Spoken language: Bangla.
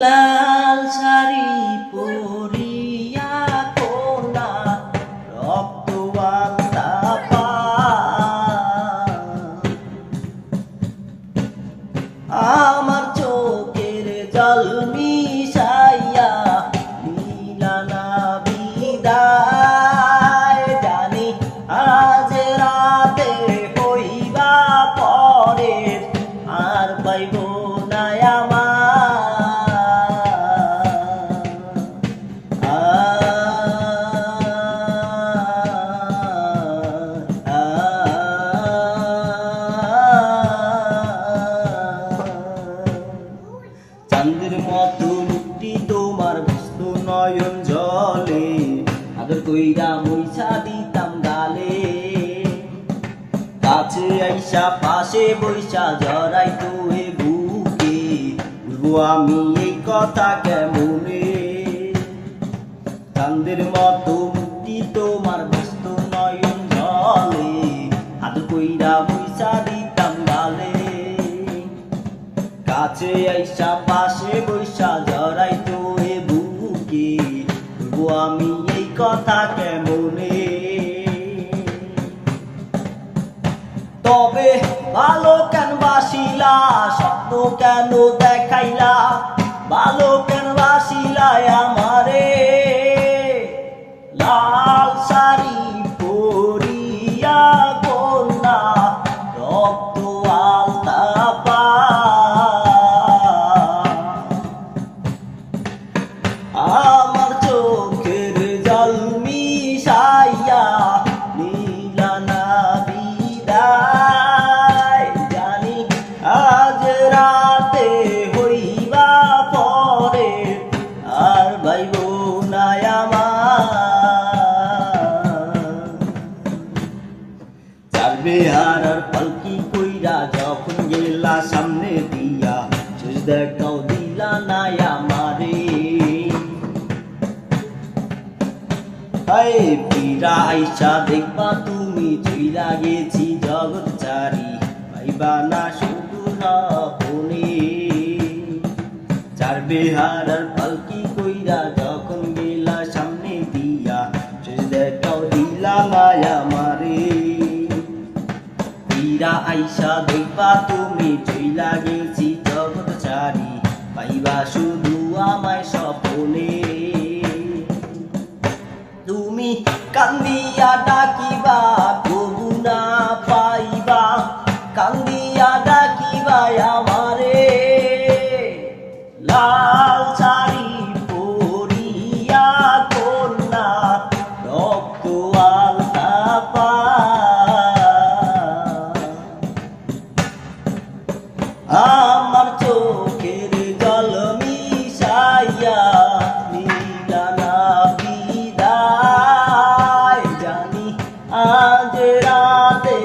লাল শাড়ি পরিয়া কোনা রক্তবান্তা পা আমার চোখের জল মিশাইয়া নীলানা বিদায় জানি আজ রাতে হইবা পরে আর পাইব না আমার চাঁদের মতো মুক্তি তোমার ব্যস্ত নয়ন জলে আদর কইরা মুইছা দিতাম গালে কাছে আইসা পাশে বৈশা জড়াই তোয়ে বুকে বলবো আমি এই কথা কেমনে চাঁদের মতো মুক্তি তোমার ব্যস্ত নয়ন জলে আদর কইরা মুইছা দিতাম গালে কাছে আইসা পাশে বৈশা জড়াই তোয়ে বুকে বলবো আমি এই কথা কেমনে তবে ভালো কেন বাসিলা স্বপ্ন কেন দেখাইলা ভালো কেন বাসিলা আমারে লাল শাড়ি পরিয়া কন্যা রক্ত আলতা পা আমার চোখের জল মিশাইয়া নীলানা বিদায় জানি আজ রাতে হইবা পরে আর ভাইব না আমার চারবে আর পালকি কইরা যখন গেলা সামনে দিয়া শেষ দেখাও দিলা না আমারে পীরা আইসা দেখবা তুমি চইলা গেছি জগৎ চারি পাইবা না শুধু আপনে চার বেহার আর পালকি কইরা যখন গেলা সামনে দিয়া শেষ দেখাও দিলা না আমারে পীরা আইসা দেখবা তুমি চইলা গেছি জগৎ চারি পাইবা শুধু আমায় স্বপ্নে তুমি কান্দিয়া ডাকিবা তবু না পাইবা কান্দিয়া ডাকিবা আমারে লাল শাড়ি পরিয়া কন্যা রক্ত আলতা পা আমার চোখের জল মিশাইয়া নীলানা বিদায় জানি আজ রাতে